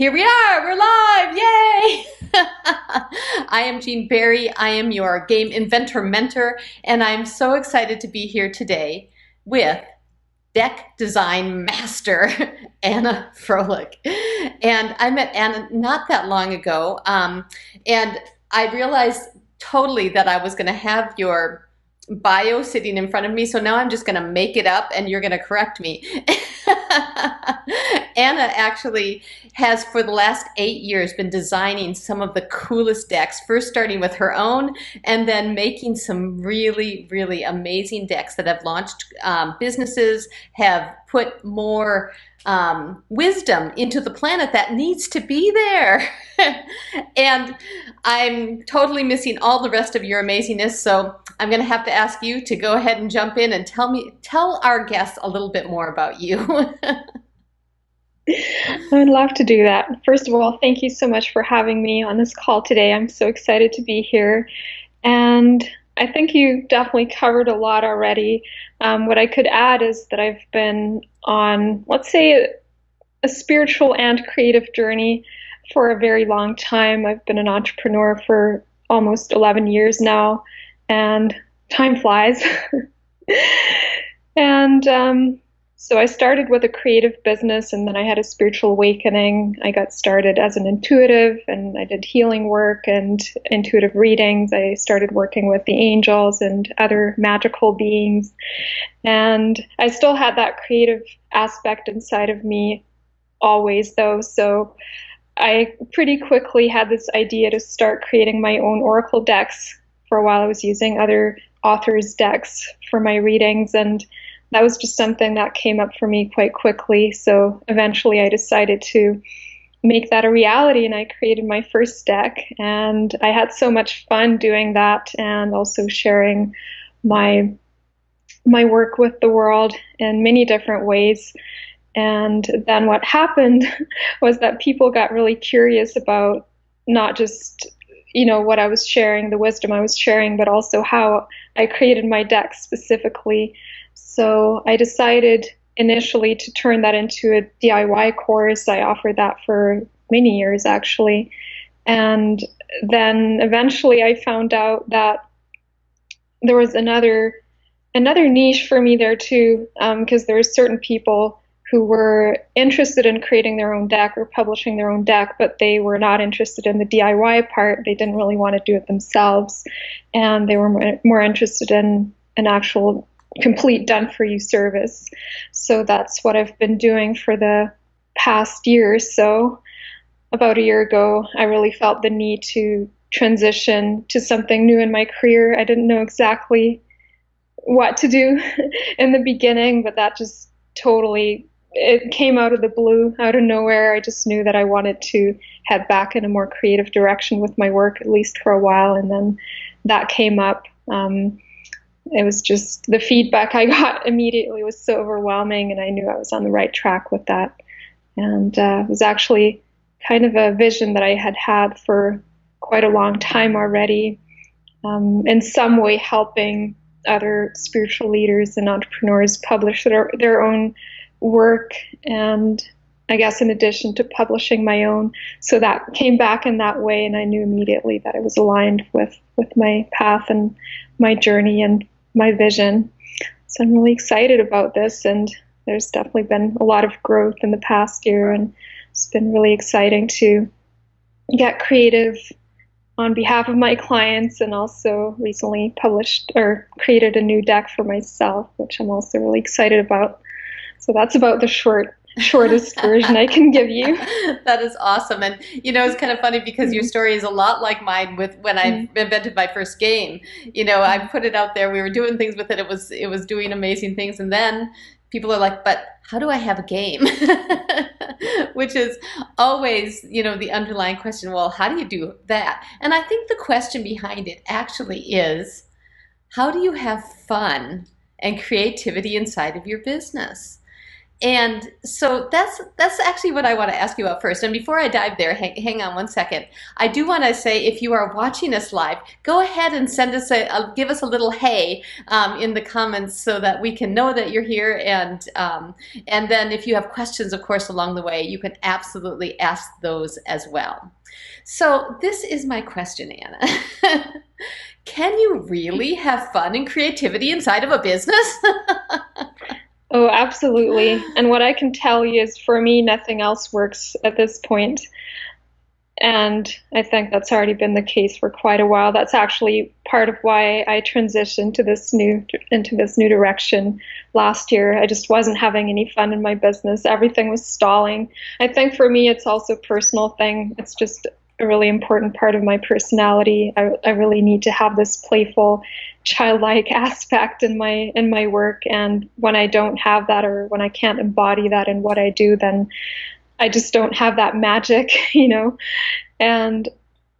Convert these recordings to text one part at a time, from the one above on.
Here we are, we're live, yay! I am Jean Berry, I am your Game Inventor Mentor, and I'm so excited to be here today with Deck Design Master, Anna Frolik. And I met Anna not that long ago, and I realized totally that I was gonna have your bio sitting in front of me, so now I'm just gonna make it up and you're gonna correct me. Anna actually has for the last 8 years been designing some of the coolest decks, first starting with her own and then making some really, really amazing decks that have launched businesses, have put more wisdom into the planet that needs to be there. And I'm totally missing all the rest of your amazingness, so I'm going to have to ask you to go ahead and jump in and tell our guests a little bit more about you. I'd love to do that. First of all, thank you so much for having me on this call today. I'm so excited to be here. And I think you definitely covered a lot already. What I could add is that I've been on, let's say, a spiritual and creative journey for a very long time. I've been an entrepreneur for almost 11 years now, and time flies. And so I started with a creative business, and then I had a spiritual awakening. I got started as an intuitive, and I did healing work and intuitive readings. I started working with the angels and other magical beings. And I still had that creative aspect inside of me always, though. So I pretty quickly had this idea to start creating my own oracle decks. For a while, I was using other authors' decks for my readings, and that was just something that came up for me quite quickly. So eventually I decided to make that a reality, and I created my first deck. And I had so much fun doing that and also sharing my work with the world in many different ways. And then what happened was that people got really curious about not just what I was sharing, the wisdom I was sharing, but also how I created my deck specifically. So I decided initially to turn that into a DIY course. I offered that for many years, actually. And then eventually I found out that there was another niche for me there too, because there were certain people who were interested in creating their own deck or publishing their own deck, but they were not interested in the DIY part. They didn't really want to do it themselves, and they were more interested in an actual complete done-for-you service. So that's what I've been doing for the past year or so. About a year ago, I really felt the need to transition to something new in my career. I didn't know exactly what to do in the beginning, but that just totally, it came out of the blue, out of nowhere. I just knew that I wanted to head back in a more creative direction with my work, at least for a while, and then that came up. It was just the feedback I got immediately was so overwhelming, and I knew I was on the right track with that. And it was actually kind of a vision that I had had for quite a long time already, in some way helping other spiritual leaders and entrepreneurs publish their own work, and I guess in addition to publishing my own. So that came back in that way, and I knew immediately that it was aligned with my path and my journey and my vision. So I'm really excited about this, and there's definitely been a lot of growth in the past year, and it's been really exciting to get creative on behalf of my clients, and also recently published or created a new deck for myself, which I'm also really excited about. So that's about the shortest version I can give you. That is awesome. And it's kind of funny because your story is a lot like mine with when I invented my first game. I put it out there, we were doing things with it, it was doing amazing things, and then people are like, but how do I have a game? Which is always, the underlying question, well, how do you do that? And I think the question behind it actually is, how do you have fun and creativity inside of your business? And so that's actually what I want to ask you about first. And before I dive there, hang on one second. I do want to say, if you are watching us live, go ahead and send us give us a little hey in the comments so that we can know that you're here. And then if you have questions, of course, along the way, you can absolutely ask those as well. So this is my question, Anna. Can you really have fun and creativity inside of a business? Oh, absolutely. And what I can tell you is for me, nothing else works at this point. And I think that's already been the case for quite a while. That's actually part of why I transitioned to this new into this new direction last year. I just wasn't having any fun in my business. Everything was stalling. I think for me it's also a personal thing. It's just a really important part of my personality. I really need to have this playful, childlike aspect in my work. And when I don't have that, or when I can't embody that in what I do, then I just don't have that magic, you know. And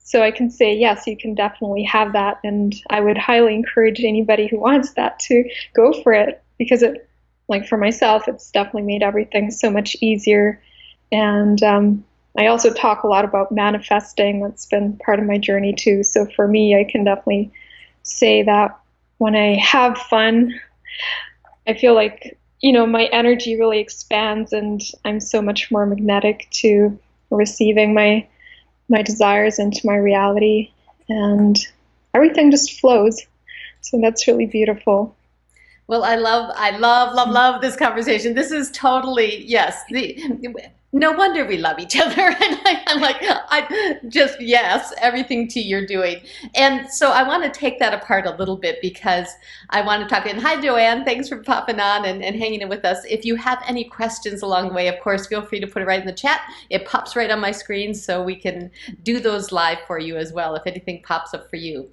so I can say, yes, you can definitely have that. And I would highly encourage anybody who wants that to go for it, because it, like for myself, it's definitely made everything so much easier. And I also talk a lot about manifesting. That's been part of my journey too. So for me, I can definitely say that when I have fun, I feel like, you know, my energy really expands and I'm so much more magnetic to receiving my desires into my reality, and everything just flows. So that's really beautiful. Well, love this conversation. This is totally, yes. No wonder we love each other. And I'm like, I just, yes, everything to you're doing. And so I want to take that apart a little bit because I want to talk. And hi, Joanne. Thanks for popping on and hanging in with us. If you have any questions along the way, of course, feel free to put it right in the chat. It pops right on my screen so we can do those live for you as well if anything pops up for you.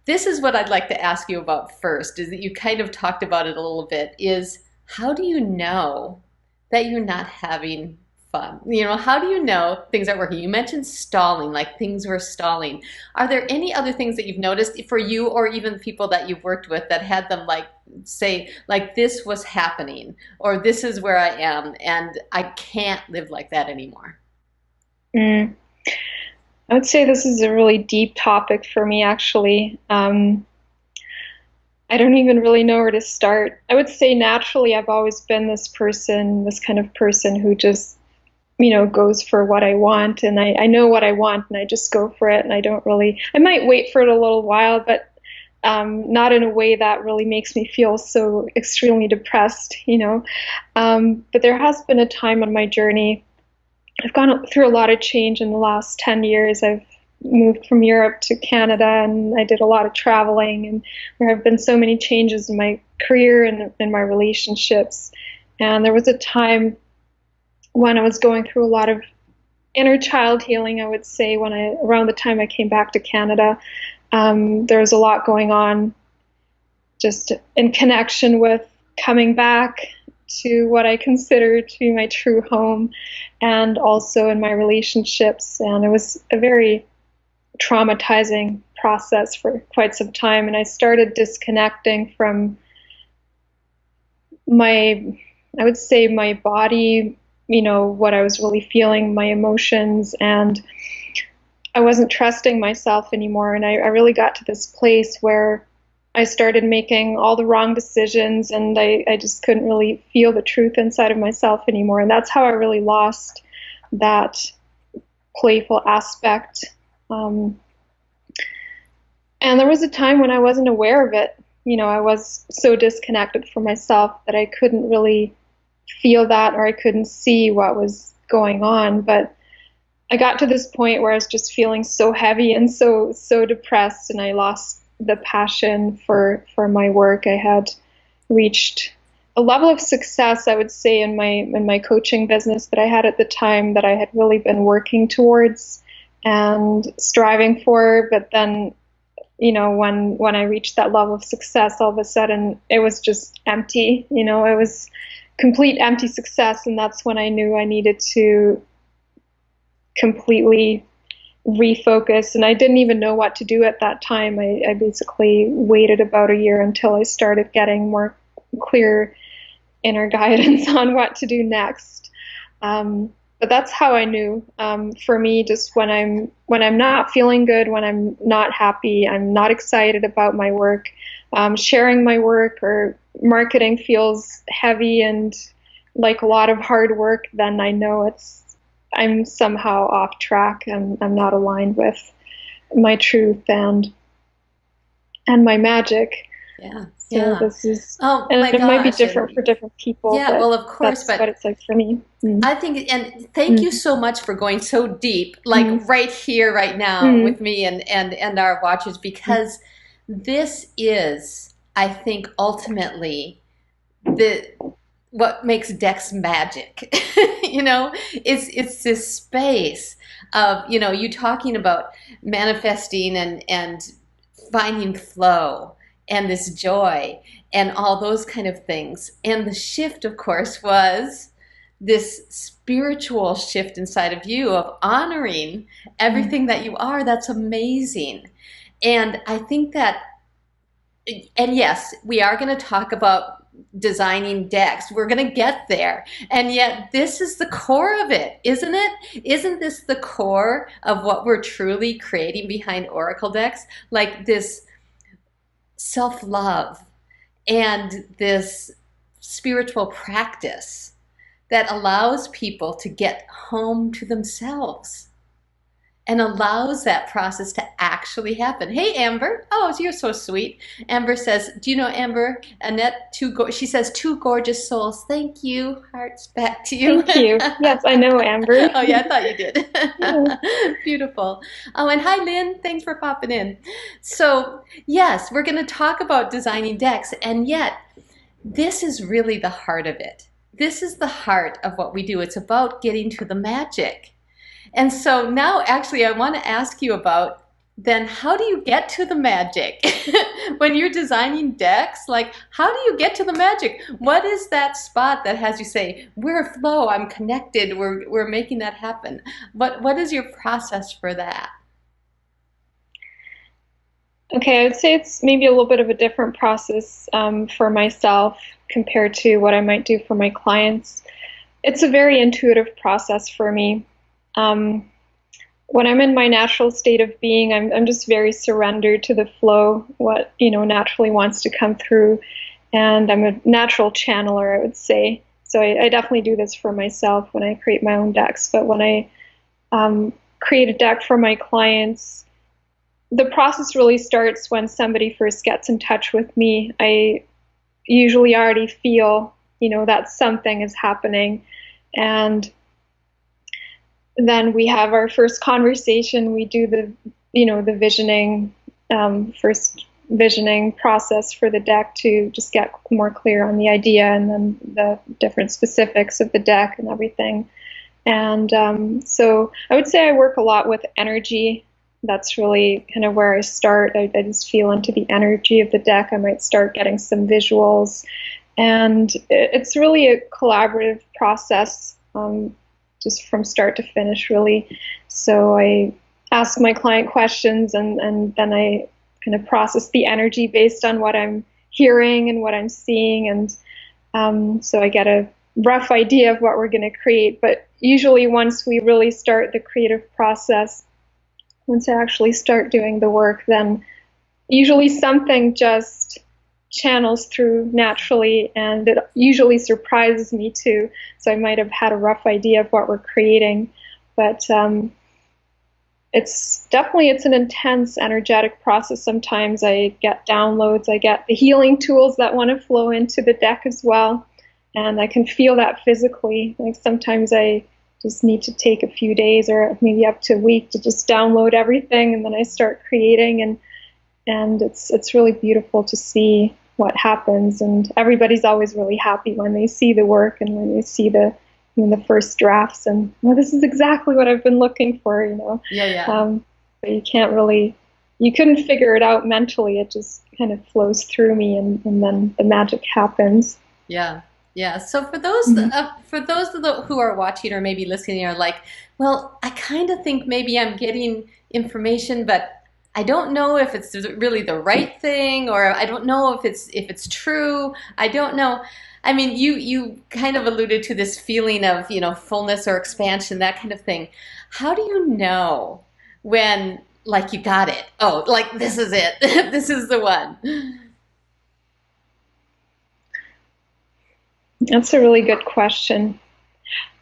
This is what I'd like to ask you about first, is that you kind of talked about it a little bit, is how do you know that you're not having fun? You know, how do you know things aren't working? You mentioned stalling, like things were stalling. Are there any other things that you've noticed for you or even people that you've worked with that had them like say, like this was happening or this is where I am and I can't live like that anymore? Mm. I would say this is a really deep topic for me, actually. I don't even really know where to start. I would say naturally, I've always been this person, this kind of person who just, you know, goes for what I want. And I know what I want and I just go for it. And I don't really, I might wait for it a little while, but not in a way that really makes me feel so extremely depressed, you know. But there has been a time on my journey. I've gone through a lot of change in the last 10 years. I've moved from Europe to Canada and I did a lot of traveling, and there have been so many changes in my career and in my relationships. And there was a time when I was going through a lot of inner child healing, I would say, around the time I came back to Canada. There was a lot going on just in connection with coming back to what I consider to be my true home, and also in my relationships. And it was a very traumatizing process for quite some time. And I started disconnecting from I would say my body, you know, what I was really feeling, my emotions, and I wasn't trusting myself anymore. And I really got to this place where I started making all the wrong decisions, and I just couldn't really feel the truth inside of myself anymore. And that's how I really lost that playful aspect. And there was a time when I wasn't aware of it. You know, I was so disconnected from myself that I couldn't really feel that, or I couldn't see what was going on. But I got to this point where I was just feeling so heavy and so depressed, and I lost the passion for my work. I had reached a level of success, I would say, in my coaching business that I had at the time, that I had really been working towards and striving for. But then, you know, when I reached that level of success, all of a sudden it was just empty. You know, it was complete empty success, and that's when I knew I needed to completely refocus. And I didn't even know what to do at that time. I basically waited about a year until I started getting more clear inner guidance on what to do next. But that's how I knew. For me, just when I'm not feeling good, when I'm not happy, I'm not excited about my work, sharing my work or marketing feels heavy and like a lot of hard work, then I know I'm somehow off track. I'm not aligned with my truth and my magic. Yeah, So yeah. this is, Oh my and it might be gosh. different for And different people, yeah, but well, of course, that's what but it's like for me. Mm, I think, and thank you mm, so much for going so deep, like mm, right here, right now mm, with me and our watchers, mm, because this is, I think, ultimately the what makes Dex magic. You know, it's this space of, you know, you talking about manifesting and finding flow and this joy and all those kind of things. And the shift, of course, was this spiritual shift inside of you of honoring mm. everything that you are. That's amazing. And I think that, and yes, we are going to talk about designing decks. We're going to get there. And yet, this is the core of it, isn't it? Isn't this the core of what we're truly creating behind Oracle decks? Like this self love and this spiritual practice that allows people to get home to themselves and allows that process to actually happen. Hey, Amber. Oh, you're so sweet. Amber says, do you know Amber? Annette, she says, two gorgeous souls. Thank you. Hearts back to you. Thank you. Yes, I know Amber. Oh, yeah, I thought you did. Yeah. Beautiful. Oh, and hi, Lynn. Thanks for popping in. So, yes, we're going to talk about designing decks, and yet this is really the heart of it. This is the heart of what we do. It's about getting to the magic. And so now, actually, I want to ask you about then how do you get to the magic when you're designing decks? Like, how do you get to the magic? What is that spot that has you say, "We're a flow. I'm connected. We're making that happen." What is your process for that? Okay, I would say it's maybe a little bit of a different process for myself compared to what I might do for my clients. It's a very intuitive process for me. Um, when I'm in my natural state of being, I'm just very surrendered to the flow, what naturally wants to come through, and I'm a natural channeler, I would say. So I definitely do this for myself when I create my own decks. But when I create a deck for my clients, the process really starts when somebody first gets in touch with me. I usually already feel, that something is happening, and then we have our first conversation. We do the visioning, first visioning process for the deck to just get more clear on the idea, and then the different specifics of the deck and everything. And so I would say I work a lot with energy. That's really kind of where I start. I just feel into the energy of the deck. I might start getting some visuals. And it's really a collaborative process, just from start to finish, really. So I ask my client questions, and then I kind of process the energy based on what I'm hearing and what I'm seeing. And so I get a rough idea of what we're going to create. But usually, once we really start the creative process, once I actually start doing the work, then usually something just channels through naturally, and it usually surprises me too. So I might have had a rough idea of what we're creating, but it's an intense energetic process. Sometimes I get downloads, I get the healing tools that want to flow into the deck as well, and I can feel that physically. Like sometimes I just need to take a few days or maybe up to a week to just download everything, and then I start creating, and it's really beautiful to see what happens. And everybody's always really happy when they see the work and when they see the first drafts, and well, this is exactly what I've been looking for. Yeah, yeah. But you couldn't figure it out mentally. It just kind of flows through me, and then the magic happens. Yeah, yeah. So Mhm. for those who are watching or maybe listening are like, well, I kind of think maybe I'm getting information, but I don't know if it's really the right thing, or I don't know if it's true. I don't know. I mean, you kind of alluded to this feeling of, fullness or expansion, that kind of thing. How do you know when, like, you got it? Oh, like, this is it. This is the one. That's a really good question.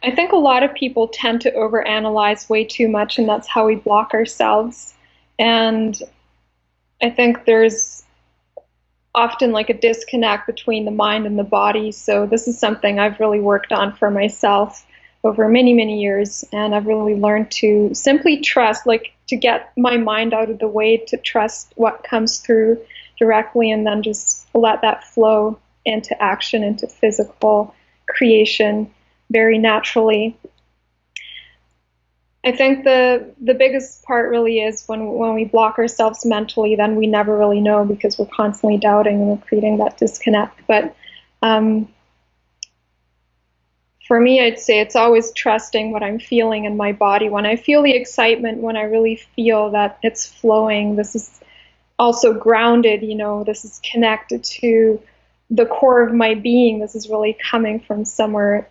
I think a lot of people tend to overanalyze way too much, and that's how we block ourselves. And I think there's often like a disconnect between the mind and the body. So this is something I've really worked on for myself over many, many years. And I've really learned to simply trust, like to get my mind out of the way, to trust what comes through directly, and then just let that flow into action, into physical creation very naturally. I think the biggest part really is when we block ourselves mentally, then we never really know because we're constantly doubting and we're creating that disconnect. But um, for me, I'd say it's always trusting what I'm feeling in my body. When I feel the excitement, when I really feel that it's flowing, this is also grounded, this is connected to the core of my being. This is really coming from somewhere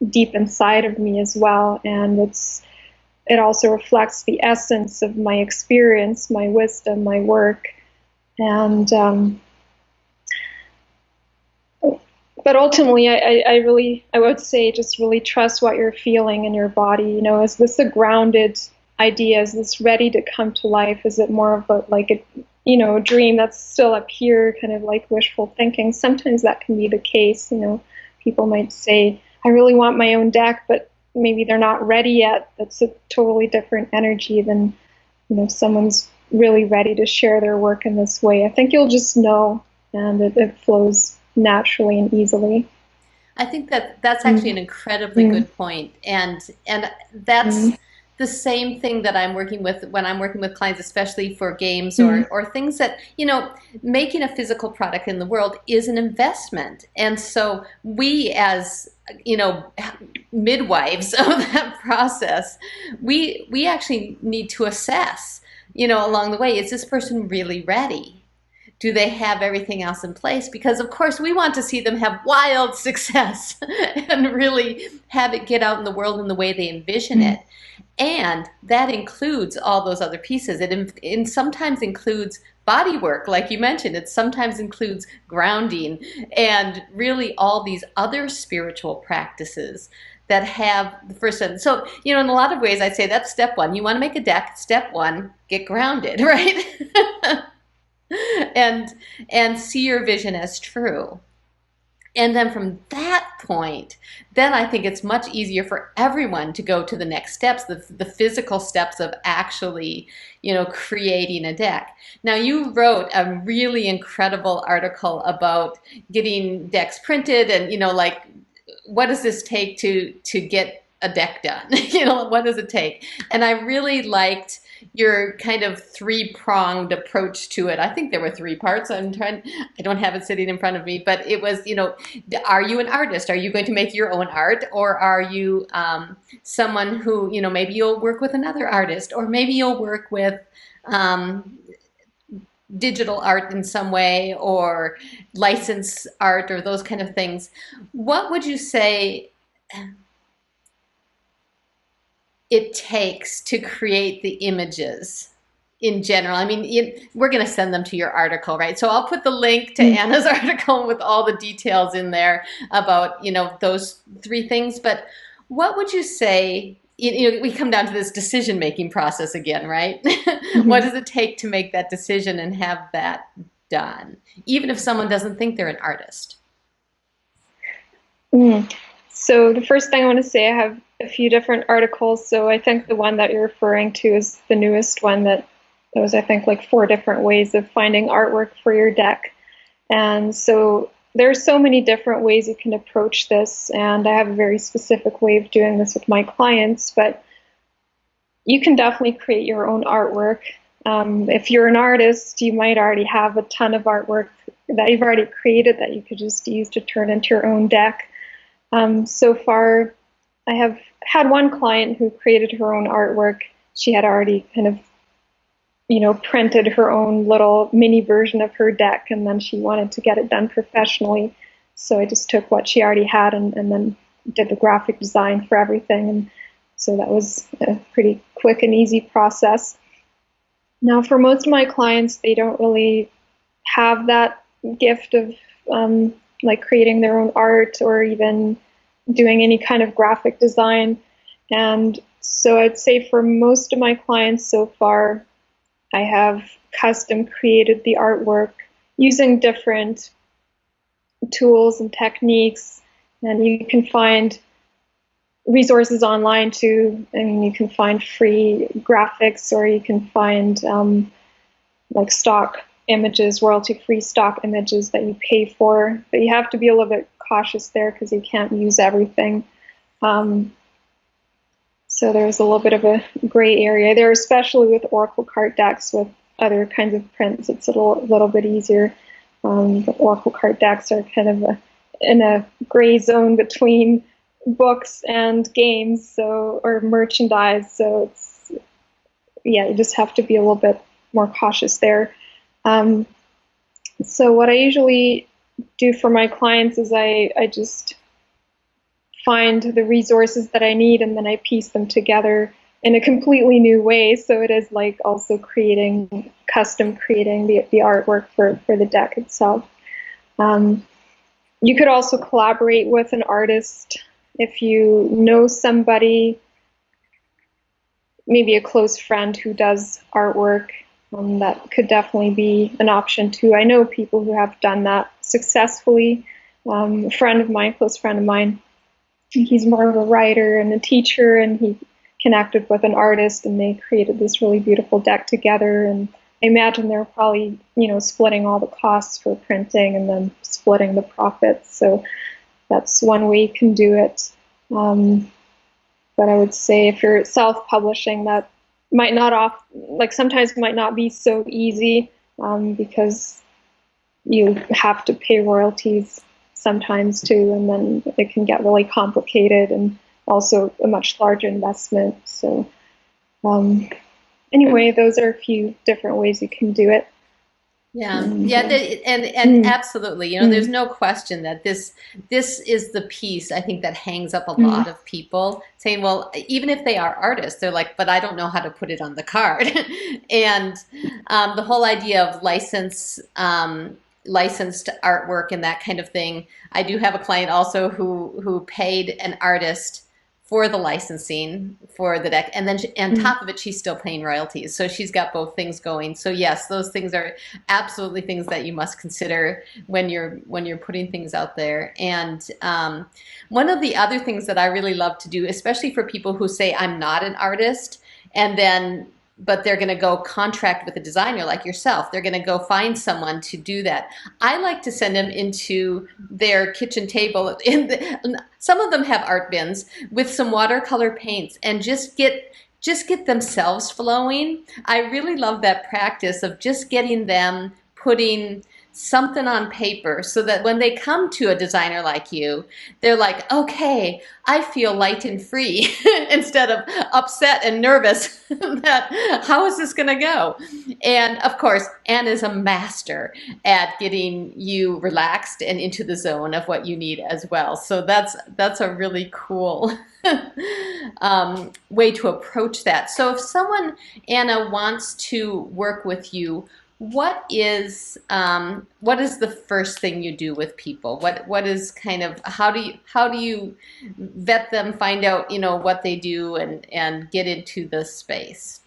deep inside of me as well. And it also reflects the essence of my experience, my wisdom, my work. And but ultimately, I would say just really trust what you're feeling in your body. Is this a grounded idea? Is this ready to come to life? Is it more of a dream that's still up here, kind of like wishful thinking? Sometimes that can be the case. People might say, I really want my own deck, but maybe they're not ready yet. That's a totally different energy than, someone's really ready to share their work in this way. I think you'll just know, and it flows naturally and easily. I think that that's actually Mm, an incredibly mm, good point, and that's mm, the same thing that I'm working with when I'm working with clients, especially for games mm, or things that, making a physical product in the world is an investment. And so we as, midwives of that process, we actually need to assess, along the way, is this person really ready? Do they have everything else in place? Because of course we want to see them have wild success and really have it get out in the world in the way they envision mm, it. And that includes all those other pieces. It sometimes includes body work, like you mentioned. It sometimes includes grounding and really all these other spiritual practices that have the first one. So, in a lot of ways, I'd say that's step one. You want to make a deck, step one, get grounded, right? and and see your vision as true. And then from that point, then I think it's much easier for everyone to go to the next steps, the physical steps of actually, creating a deck. Now, you wrote a really incredible article about getting decks printed and, like, what does this take to get a deck done? What does it take? And I really liked your kind of three-pronged approach to it. I think there were three parts. I don't have it sitting in front of me, but it was, are you an artist? Are you going to make your own art? Or are you someone who, maybe you'll work with another artist, or maybe you'll work with um, digital art in some way, or license art, or those kind of things. What would you say it takes to create the images in general? I mean, we're going to send them to your article, right? So I'll put the link to mm. Anna's article with all the details in there about, those three things. But what would you say? We come down to this decision-making process again, right? What Mhm. does it take to make that decision and have that done, even if someone doesn't think they're an artist? Mm. So the first thing I want to say, I have a few different articles. So I think the one that you're referring to is the newest one that there was, I think, like 4 different ways of finding artwork for your deck. And so there's so many different ways you can approach this. And I have a very specific way of doing this with my clients, but you can definitely create your own artwork. If you're an artist, you might already have a ton of artwork that you've already created that you could just use to turn into your own deck. So far, I have had one client who created her own artwork. She had already kind of, printed her own little mini version of her deck, and then she wanted to get it done professionally. So I just took what she already had and then did the graphic design for everything. And so that was a pretty quick and easy process. Now, for most of my clients, they don't really have that gift of like creating their own art or even doing any kind of graphic design. And so I'd say for most of my clients so far, I have custom created the artwork using different tools and techniques. And you can find resources online too. I mean, you can find free graphics, or you can find like stock images, royalty-free stock images that you pay for. But you have to be a little bit cautious there because you can't use everything. So there's a little bit of a gray area there, especially with Oracle card decks. With other kinds of prints, it's a little bit easier. The Oracle card decks are kind of in a gray zone between books and games, or merchandise. So it's, yeah, you just have to be a little bit more cautious there. So what I usually do for my clients is I just find the resources that I need, and then I piece them together in a completely new way. So it is like also custom creating the artwork for the deck itself. You could also collaborate with an artist if you know somebody, maybe a close friend who does artwork. That could definitely be an option too. I know people who have done that successfully. A friend of mine, close friend of mine, he's more of a writer and a teacher, and he connected with an artist and they created this really beautiful deck together. And I imagine they're probably, splitting all the costs for printing and then splitting the profits. So that's one way you can do it. But I would say if you're self-publishing, that might not sometimes might not be so easy, because you have to pay royalties sometimes too, and then it can get really complicated and also a much larger investment. So anyway, those are a few different ways you can do it. And absolutely, there's no question that this is the piece I think that hangs up a lot of people saying, well, even if they are artists, they're like, but I don't know how to put it on the card. And the whole idea of licensed artwork and that kind of thing. I do have a client also who paid an artist for the licensing for the deck, and then on top of it, she's still paying royalties. So she's got both things going. So yes, those things are absolutely things that you must consider when you're putting things out there. And one of the other things that I really love to do, especially for people who say I'm not an artist, but they're going to go contract with a designer like yourself. They're going to go find someone to do that. I like to send them into their kitchen table. Some of them have art bins with some watercolor paints, and just get themselves flowing. I really love that practice of just getting them putting something on paper so that when they come to a designer like you, they're like, okay, I feel light and free instead of upset and nervous that how is this going to go? And of course, Anne is a master at getting you relaxed and into the zone of what you need as well. So that's a really cool way to approach that. So if someone, Anna, wants to work with you, what is the first thing you do with people? What is kind of how do you vet them, find out what they do, and get into the space?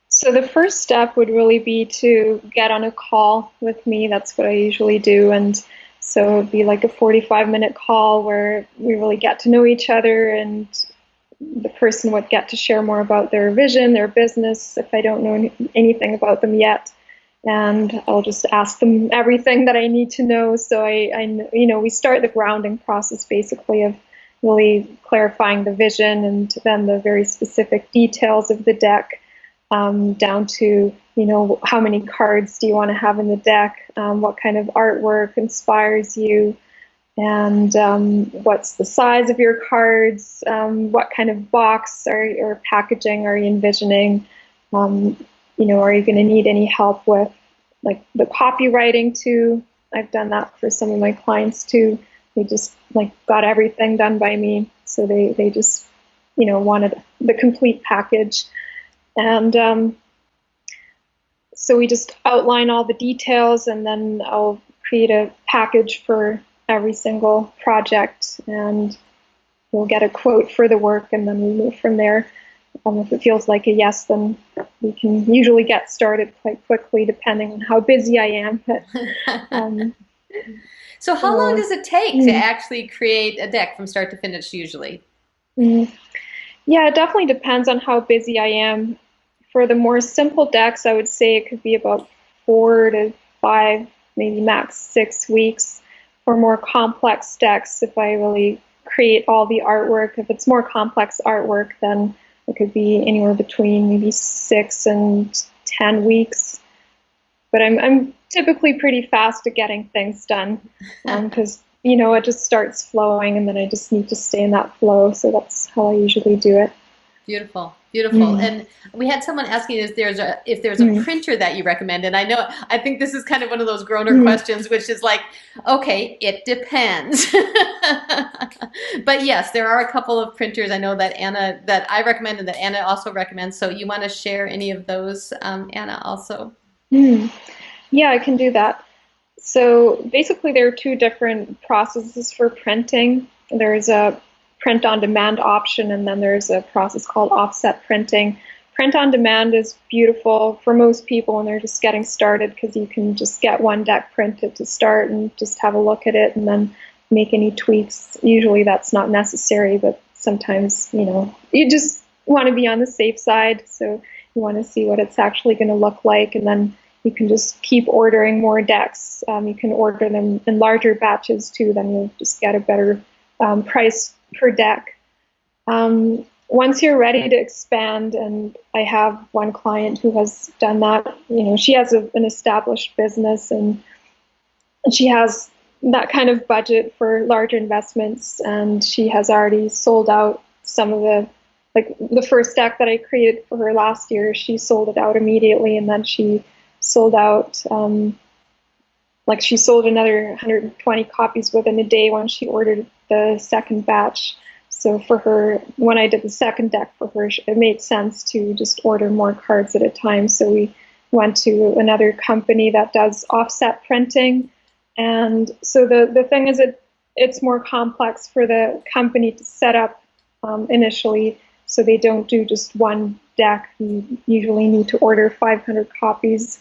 So the first step would really be to get on a call with me. That's what I usually do. And so it'd be like a 45-minute call where we really get to know each other, and the person would get to share more about their vision, their business, if I don't know anything about them yet. And I'll just ask them everything that I need to know. So we start the grounding process basically of really clarifying the vision, and then the very specific details of the deck, down to, how many cards do you want to have in the deck? What kind of artwork inspires you? And what's the size of your cards? What kind of box or packaging are you envisioning? Are you going to need any help with like the copywriting too? I've done that for some of my clients too. They just like got everything done by me, so they just wanted the complete package, and so we just outline all the details, and then I'll create a package for every single project, and we'll get a quote for the work, and then we move from there. If it feels like a yes, then we can usually get started quite quickly, depending on how busy I am. But, So how long so, does it take to mm, actually create a deck from start to finish usually? mm. Yeah, it definitely depends on how busy I am. For the more simple decks, I would say it could be about 4 to 5, maybe max 6 weeks. For more complex decks, if I really create all the artwork, if it's more complex artwork, then it could be anywhere between maybe 6 and 10 weeks. But I'm typically pretty fast at getting things done, because it just starts flowing, and then I just need to stay in that flow. So that's how I usually do it. Beautiful, beautiful. Mm, And we had someone asking if there's a mm, printer that you recommend, and I think this is kind of one of those groaner mm, questions, which is like, okay, it depends. But yes, there are a couple of printers I know that I recommend and that Anna also recommends. So you want to share any of those, Anna, also? mm. Yeah, I can do that. So basically, there are two different processes for printing. There's a print on demand option, and then there's a process called offset printing. Print on demand is beautiful for most people when they're just getting started, because you can just get one deck printed to start and just have a look at it and then make any tweaks. Usually that's not necessary, but sometimes, you just want to be on the safe side. So you want to see what it's actually going to look like, and then you can just keep ordering more decks. You can order them in larger batches too, then you'll just get a better price per deck. Once you're ready to expand, and I have one client who has done that, she has an established business, and she has that kind of budget for large investments, and she has already sold out some of like the first deck that I created for her last year. She sold it out immediately, and then she sold out, like she sold another 120 copies within a day when she ordered the second batch. So for her, when I did the second deck for her, it made sense to just order more cards at a time. So we went to another company that does offset printing. And so the thing is, it's more complex for the company to set up initially. So they don't do just one deck. You usually need to order 500 copies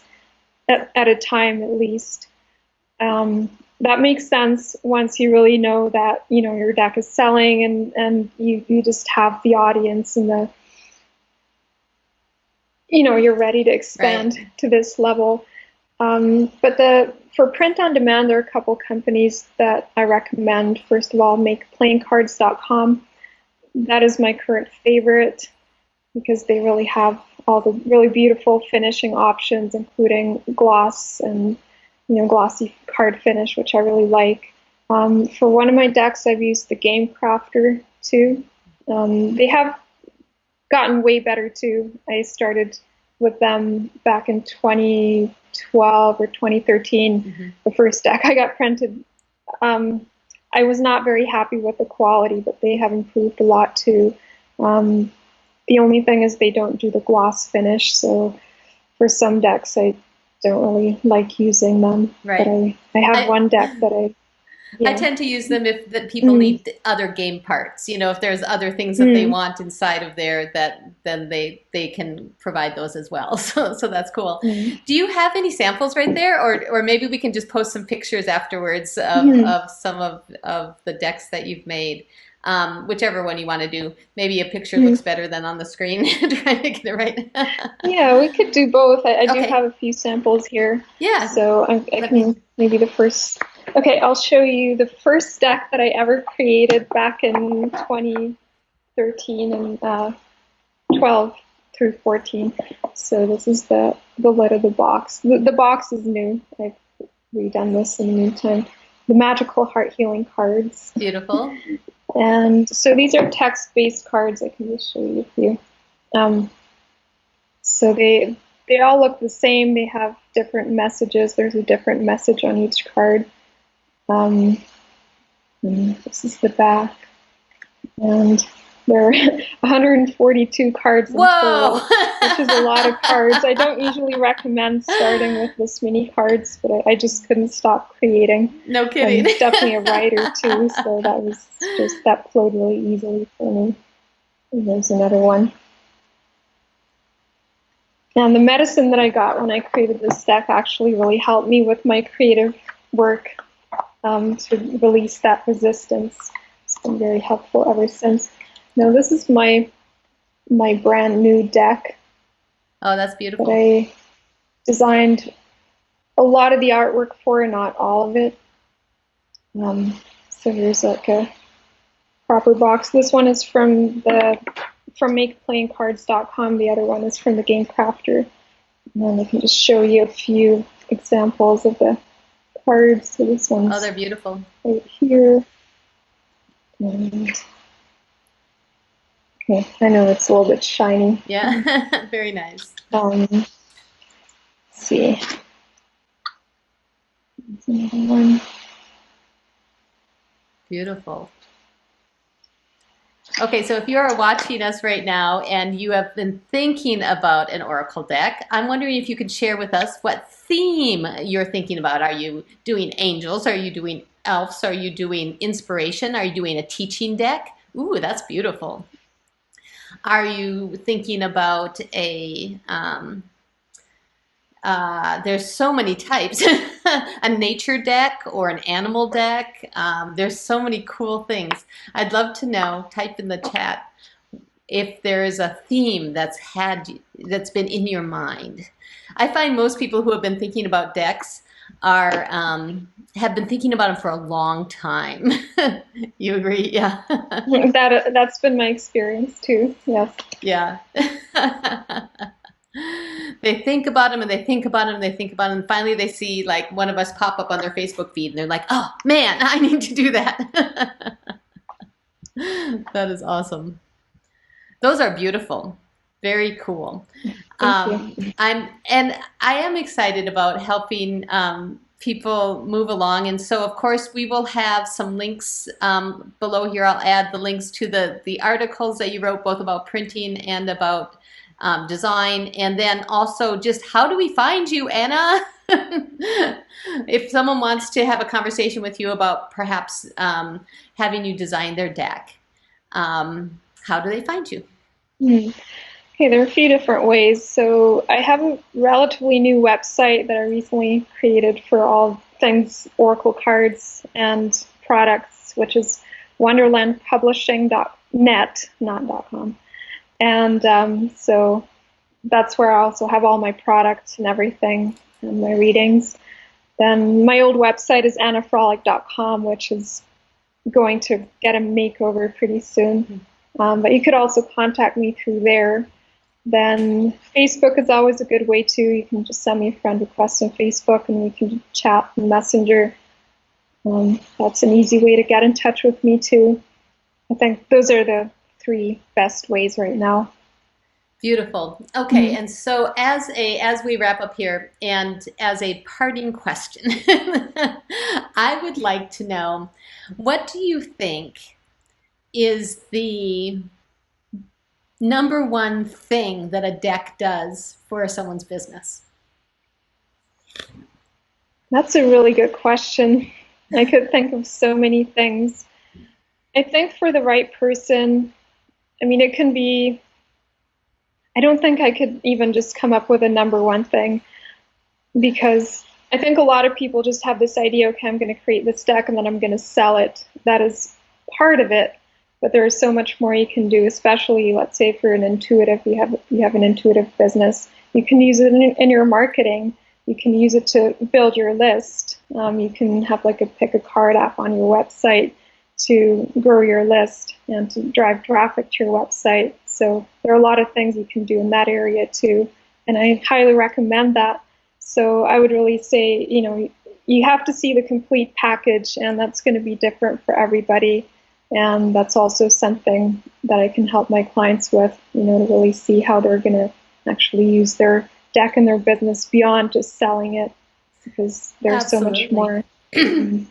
at a time at least. That makes sense once you really know that your deck is selling, and you just have the audience, and you're ready to expand Right. to this level. But for print on demand, there are a couple companies that I recommend. First of all, makeplayingcards.com. That is my current favorite, because they really have all the really beautiful finishing options, including gloss and glossy card finish, which I really like. For one of my decks, I've used the Game Crafter too. They have gotten way better too. I started with them back in 2012 or 2013. Mm-hmm. The first deck I got printed. I was not very happy with the quality, but they have improved a lot too. The only thing is they don't do the gloss finish, so for some decks I don't really like using them. But Right. I have I one deck that I yeah. tend to use them if the people Mm, need other game parts. If there's other things that they mm, want inside of there, that then they can provide those as well. So that's cool. mm, Do you have any samples right there, or maybe we can just post some pictures afterwards of mm, of some of the decks that you've made. Whichever one you want to do. Maybe a picture mm. looks better than on the screen. Trying to get it right. Yeah, we could do both. I do Okay. have a few samples here, Yeah. so I Let me. can maybe the first. Okay, I'll show you the first deck that I ever created back in 2013 and 12 through 14. So this is the lid of the box. The box is new. I've redone this in the meantime. The magical heart healing cards. Beautiful. And so these are text-based cards. I can just show you a few. So they they all look the same. They have different messages. There's a different message on each card. And this is the back. And there are 142 cards in Whoa! total, which is a lot of cards. I don't usually recommend starting with this many cards, but I just couldn't stop creating. No kidding. I'm definitely a writer too, so that flowed really easily for me. And there's another one. And the medicine that I got when I created this deck actually really helped me with my creative work, to release that resistance. It's been very helpful ever since. Now this is my brand new deck. Oh, that's beautiful. That I designed a lot of the artwork for, not all of it. So here's like a proper box. This one is from makeplayingcards.com. The other one is from the Game Crafter. And then I can just show you a few examples of the cards. So this one's they're beautiful right here. And, okay, I know it's a little bit shiny. Yeah. Very nice. Let's see. There's another one. Beautiful. Okay, so if you are watching us right now and you have been thinking about an oracle deck, I'm wondering if you could share with us what theme you're thinking about. Are you doing angels? Are you doing elves? Are you doing inspiration? Are you doing a teaching deck? Ooh, that's beautiful. Are you thinking about there's so many types, a nature deck or an animal deck. There's so many cool things. I'd love to know, type in the chat, if there is a theme that's been in your mind. I find most people who have been thinking about decks have been thinking about them for a long time. You agree? Yeah. That's been my experience too. Yes. Yeah. They think about them and they think about them and they think about them, and finally they see like one of us pop up on their Facebook feed and they're like, oh man, I need to do that. That is awesome. Those are beautiful. Very cool. Thank you. I am excited about helping people move along, and so of course we will have some links below here. I'll add the links to the articles that you wrote, both about printing and about design, and then also just how do we find you, Anna? If someone wants to have a conversation with you about perhaps having you design their deck, how do they find you? Okay, there are a few different ways. So I have a relatively new website that I recently created for all things Oracle cards and products, which is wonderlandpublishing.net, not .com. And so that's where I also have all my products and everything and my readings. Then my old website is annafrolik.com, which is going to get a makeover pretty soon. But you could also contact me through there. Then Facebook is always a good way too. You can just send me a friend request on Facebook and we can chat in Messenger. That's an easy way to get in touch with me too. I think those are the 3 best ways right now. Beautiful. Okay, and so as we wrap up here, and as a parting question, I would like to know, what do you think is the #1 thing that a deck does for someone's business? That's a really good question. I could think of so many things. I think for the right person, I mean, it can be, I don't think I could even just come up with a #1 thing, because I think a lot of people just have this idea, okay, I'm going to create this deck and then I'm going to sell it. That is part of it, but there is so much more you can do, especially, let's say, if you're an intuitive, you have an intuitive business. You can use it in your marketing. You can use it to build your list. You can have like a pick a card app on your website to grow your list and to drive traffic to your website. So there are a lot of things you can do in that area too, and I highly recommend that. So I would really say, you know, you have to see the complete package, and that's going to be different for everybody. And that's also something that I can help my clients with, you know, to really see how they're going to actually use their deck in their business beyond just selling it, because there's so much Absolutely. more. Mhm.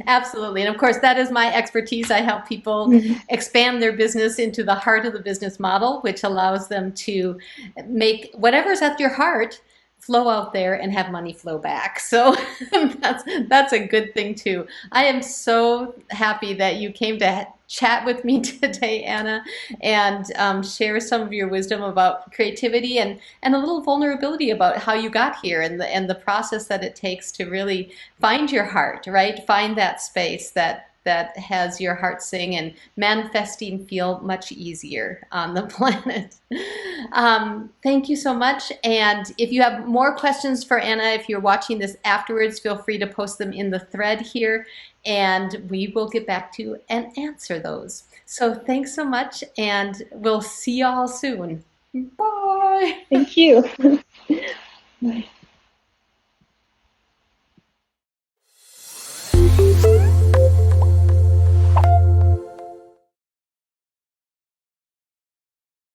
Absolutely. And of course, that is my expertise. I help people Mhm. expand their business into the heart of the business model, which allows them to make whatever's at your heart flow out there and have money flow back. So that's a good thing too. I am so happy that you came to chat with me today, Anna, and share some of your wisdom about creativity and a little vulnerability about how you got here and the process that it takes to really find your heart, right? Find that space that has your heart sing, and manifesting feel much easier on the planet. Thank you so much. And if you have more questions for Anna, if you're watching this afterwards, feel free to post them in the thread here, and we will get back to and answer those. So thanks so much, and we'll see y'all soon. Bye. Thank you.